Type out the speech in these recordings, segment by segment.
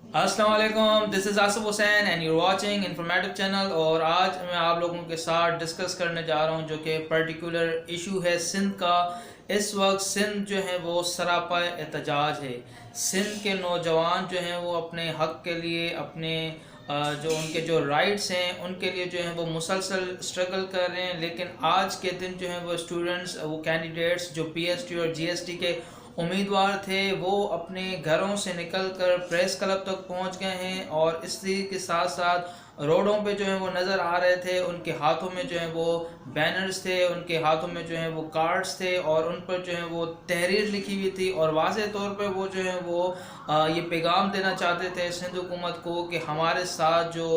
السلام علیکم، this is Asif Hussain and you watching informative channel. اور آج میں آپ لوگوں کے ساتھ ڈسکس کرنے جا رہا ہوں جو کہ پرٹیکولر ایشو ہے سندھ کا. اس وقت سندھ جو ہے وہ سراپا احتجاج ہے. سندھ کے نوجوان جو ہیں وہ اپنے حق کے لیے، اپنے جو ان کے جو رائٹس ہیں ان کے لیے جو ہیں وہ مسلسل اسٹرگل کر رہے ہیں. لیکن آج کے دن جو ہیں وہ اسٹوڈنٹس، وہ کینڈیڈیٹس جو پی ایس ٹی اور جی ایس ٹی کے امیدوار تھے، وہ اپنے گھروں سے نکل کر پریس کلب تک پہنچ گئے ہیں. اور اسی کے ساتھ ساتھ روڈوں پہ جو ہیں وہ نظر آ رہے تھے. ان کے ہاتھوں میں جو ہیں وہ بینرز تھے، ان کے ہاتھوں میں جو ہیں وہ کارڈز تھے، اور ان پر جو ہے وہ تحریر لکھی ہوئی تھی. اور واضح طور پہ وہ جو ہے وہ یہ پیغام دینا چاہتے تھے سندھ حکومت کو کہ ہمارے ساتھ جو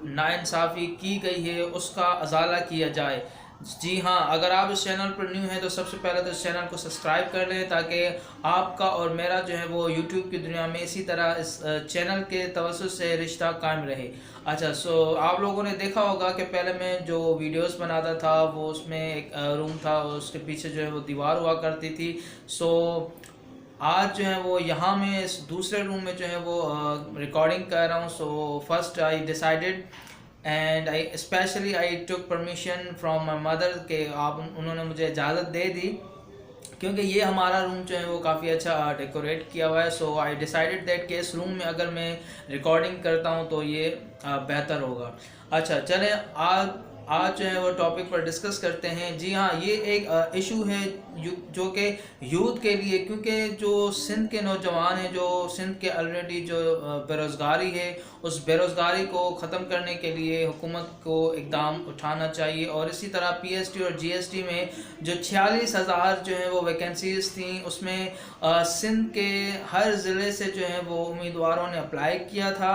ناانصافی کی گئی ہے اس کا ازالہ کیا جائے. جی ہاں، اگر آپ اس چینل پر نیو ہیں تو سب سے پہلے تو اس چینل کو سبسکرائب کر لیں تاکہ آپ کا اور میرا جو ہے وہ یوٹیوب کی دنیا میں اسی طرح اس چینل کے توسط سے رشتہ قائم رہے. اچھا، آپ لوگوں نے دیکھا ہوگا کہ پہلے میں جو ویڈیوز بناتا تھا وہ اس میں ایک روم تھا، اس کے پیچھے جو ہے وہ دیوار ہوا کرتی تھی. آج جو ہے وہ یہاں میں اس دوسرے روم میں جو ہے وہ ریکارڈنگ کر رہا ہوں. First I decided and specially I took permission from my mother کہ انہوں نے مجھے اجازت دے دی کیونکہ یہ ہمارا روم جو ہے وہ کافی اچھا ڈیکوریٹ کیا ہوا ہے. آئی ڈیسائیڈڈ دیٹ کہ اس روم میں اگر میں ریکارڈنگ کرتا ہوں تو یہ بہتر ہوگا. اچھا چلیں، آج جو ہے وہ ٹاپک پر ڈسکس کرتے ہیں. جی ہاں، یہ ایک ایشو ہے جو کہ یوتھ کے لیے، کیونکہ جو سندھ کے نوجوان ہیں، جو سندھ کے آلریڈی جو بے روزگاری ہے، اس بے روزگاری کو ختم کرنے کے لیے حکومت کو اقدام اٹھانا چاہیے. اور اسی طرح پی ایس ٹی اور جی ایس ٹی میں جو 46,000 جو ہیں وہ ویکنسیز تھیں، اس میں سندھ کے ہر ضلع سے جو ہیں وہ امیدواروں نے اپلائی کیا تھا.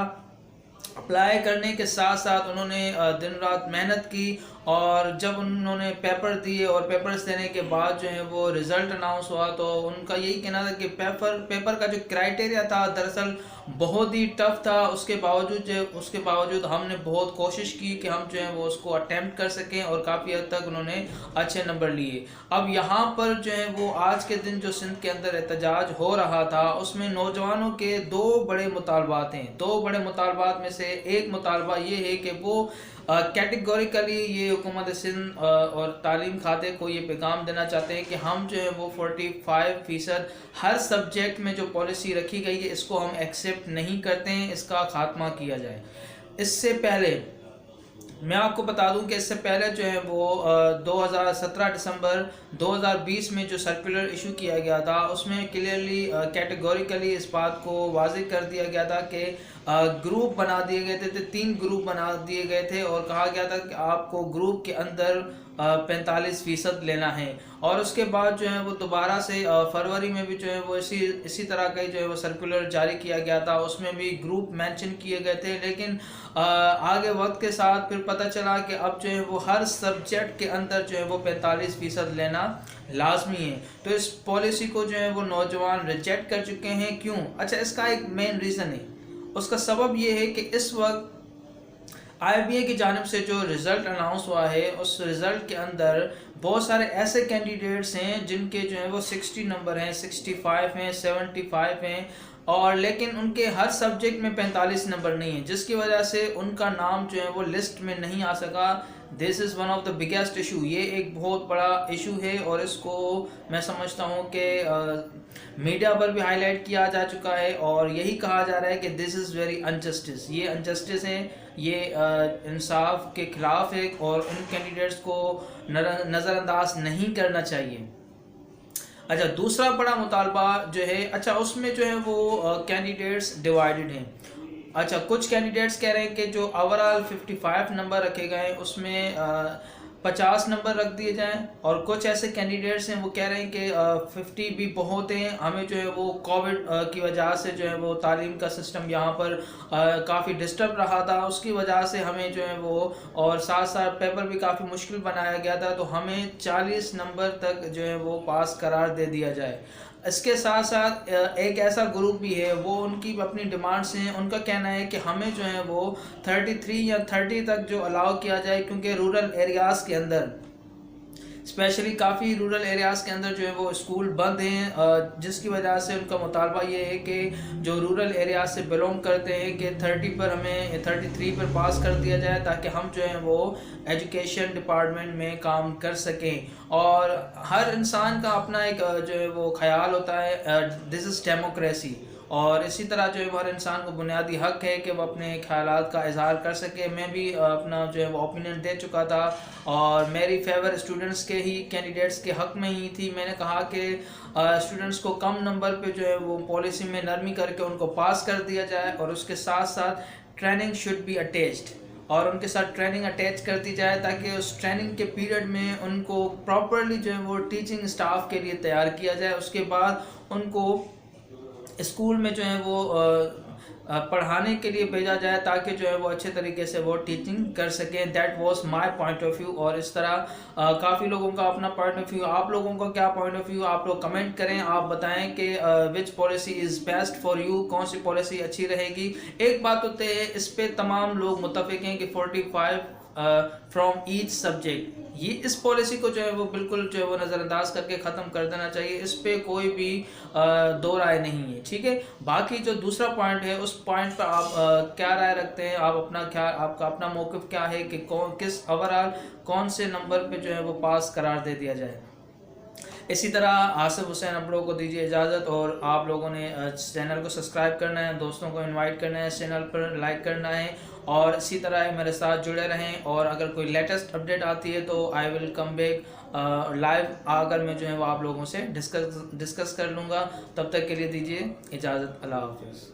اپلائی کرنے کے ساتھ ساتھ انہوں نے دن رات محنت کی، اور جب انہوں نے پیپر دیے اور پیپرز دینے کے بعد جو ہے وہ رزلٹ اناؤنس ہوا تو ان کا یہی کہنا تھا کہ پیپر کا جو کرائٹیریا تھا دراصل بہت ہی ٹف تھا. اس کے باوجود ہم نے بہت کوشش کی کہ ہم جو ہے وہ اس کو اٹیمپٹ کر سکیں، اور کافی حد تک انہوں نے اچھے نمبر لیے. اب یہاں پر جو ہے وہ آج کے دن جو سندھ کے اندر احتجاج ہو رہا تھا اس میں نوجوانوں کے دو بڑے مطالبات ہیں. دو بڑے مطالبات میں سے ایک مطالبہ یہ ہے کہ وہ کیٹیگوریکلی یہ حکومت سندھ اور تعلیم کھاتے کو یہ پیغام دینا چاہتے ہیں کہ ہم جو ہے وہ 45% ہر سبجیکٹ میں جو پالیسی رکھی گئی ہے اس کو ہم ایکسیپٹ نہیں کرتے ہیں، اس کا خاتمہ کیا جائے. اس سے پہلے میں آپ کو بتا دوں کہ اس سے پہلے جو ہے وہ 2017 دسمبر 2020 میں جو سرکولر ایشو کیا گیا تھا اس میں کلیئرلی کیٹیگوریکلی اس بات کو واضح کر دیا گیا تھا کہ گروپ بنا دیے گئے تھے. 3 گروپ بنا دیے گئے تھے اور کہا گیا تھا کہ آپ کو گروپ کے اندر 45% لینا ہے. اور اس کے بعد جو ہے وہ دوبارہ سے فروری میں بھی جو ہے وہ اسی طرح کا جو ہے وہ سرکولر جاری کیا گیا تھا، اس میں بھی گروپ مینشن کیے گئے تھے. لیکن آگے وقت کے ساتھ پھر پتہ چلا کہ اب جو ہے وہ ہر سبجیکٹ کے اندر جو ہے وہ 45% لینا لازمی ہے. تو اس پالیسی کو جو ہے وہ نوجوان ریجیکٹ کر چکے ہیں. کیوں؟ اچھا، اس کا ایک مین ریزن ہے. اس کا سبب یہ ہے کہ اس وقت آئی بی اے کی جانب سے جو رزلٹ اناؤنس ہوا ہے اس رزلٹ کے اندر بہت سارے ایسے کینڈیڈیٹس ہیں جن کے جو ہیں وہ 60 نمبر ہیں، 65 ہیں، 75 ہیں، اور لیکن ان کے ہر سبجیکٹ میں 45 نمبر نہیں ہیں، جس کی وجہ سے ان کا نام جو ہے وہ لسٹ میں نہیں آ سکا. This is one of the biggest issue. یہ ایک بہت بڑا ایشو ہے اور اس کو میں سمجھتا ہوں کہ میڈیا پر بھی ہائی لائٹ کیا جا چکا ہے، اور یہی کہا جا رہا ہے کہ دس از ویری انجسٹس. یہ انجسٹس ہے، یہ انصاف کے خلاف ہے، اور ان کینڈیڈیٹس کو نظر انداز نہیں کرنا چاہیے. اچھا، دوسرا بڑا مطالبہ جو ہے، اچھا اس میں جو ہے وہ کینڈیڈیٹس ڈیوائیڈڈ ہیں. اچھا، کچھ کینڈیڈیٹس کہہ رہے ہیں کہ جو اوورال 55 نمبر رکھے گئے ہیں اس میں 50 نمبر رکھ دیے جائیں، اور کچھ ایسے کینڈیڈیٹس ہیں وہ کہہ رہے ہیں کہ 50 بھی بہت ہیں، ہمیں جو ہے وہ کووڈ کی وجہ سے جو ہے وہ تعلیم کا سسٹم یہاں پر کافی ڈسٹرب رہا تھا، اس کی وجہ سے ہمیں جو ہے وہ، اور ساتھ ساتھ پیپر بھی کافی مشکل بنایا گیا تھا، تو ہمیں 40 نمبر تک جو ہے وہ پاس قرار دے دیا جائے. اس کے ساتھ ساتھ ایک ایسا گروپ بھی ہے، وہ ان کی اپنی ڈیمانڈس ہیں. ان کا کہنا ہے کہ ہمیں جو ہے وہ 33 یا 30 تک جو الاؤ کیا جائے، کیونکہ رورل ایریاز کے اندر اسپیشلی کافی رورل ایریاز کے اندر جو ہے وہ اسکول بند ہیں، جس کی وجہ سے ان کا مطالبہ یہ ہے کہ جو رورل ایریاز سے بلونگ کرتے ہیں کہ 30 پر ہمیں 33 پر پاس کر دیا جائے تاکہ ہم جو ہیں وہ ایجوکیشن ڈپارٹمنٹ میں کام کر سکیں. اور ہر انسان کا اپنا ایک جو ہے وہ خیال ہوتا ہے، دس از ڈیموکریسی، اور اسی طرح جو ہے وہ ہر انسان کو بنیادی حق ہے کہ وہ اپنے خیالات کا اظہار کر سکے. میں بھی اپنا جو ہے وہ اوپینین دے چکا تھا اور میری فیور اسٹوڈنٹس کے ہی کینڈیڈیٹس کے حق میں ہی تھی. میں نے کہا کہ اسٹوڈنٹس کو کم نمبر پہ جو ہے وہ پالیسی میں نرمی کر کے ان کو پاس کر دیا جائے، اور اس کے ساتھ ساتھ ٹریننگ شوڈ بی اٹیچڈ، اور ان کے ساتھ ٹریننگ اٹیچ کر دی جائے تاکہ اس ٹریننگ کے پیریڈ میں ان کو پراپرلی جو ہے وہ ٹیچنگ اسٹاف کے لیے تیار کیا جائے. اس کے بعد ان کو اسکول میں جو ہے وہ پڑھانے کے لیے بھیجا جائے تاکہ جو ہے وہ اچھے طریقے سے وہ ٹیچنگ کر سکیں. That was my point of view. اور اس طرح کافی لوگوں کا اپنا پوائنٹ آف ویو. آپ لوگوں کا کیا پوائنٹ آف ویو؟ آپ لوگ کمنٹ کریں، آپ بتائیں کہ which policy is best for you, کون سی پالیسی اچھی رہے گی. ایک بات تو ہے، اس پہ تمام لوگ متفق ہیں کہ 45 فرام ایچ سبجیکٹ، یہ اس پالیسی کو جو ہے وہ بالکل جو ہے وہ نظر انداز کر کے ختم کر دینا چاہیے. اس پہ کوئی بھی دو رائے نہیں ہے، ٹھیک ہے. باقی جو دوسرا پوائنٹ ہے اس پوائنٹ پہ آپ کیا رائے رکھتے ہیں؟ آپ اپنا خیال، آپ کا اپنا موقف کیا ہے کہ کس اوورآل کون سے نمبر پہ جو ہے وہ پاس قرار دے دیا جائے؟ اسی طرح آصف حسین اپڑو کو دیجیے اجازت، اور آپ لوگوں نے چینل کو سبسکرائب کرنا ہے، دوستوں کو انوائٹ کرنا ہے، چینل پر لائک کرنا ہے، اور اسی طرح میرے ساتھ جڑے رہیں. اور اگر کوئی لیٹسٹ اپڈیٹ آتی ہے تو آئی ول کم بیک لائیو آ کر میں جو ہے وہ آپ لوگوں سے ڈسکس کر لوں گا. تب تک کے لیے دیجیے اجازت. اللہ حافظ.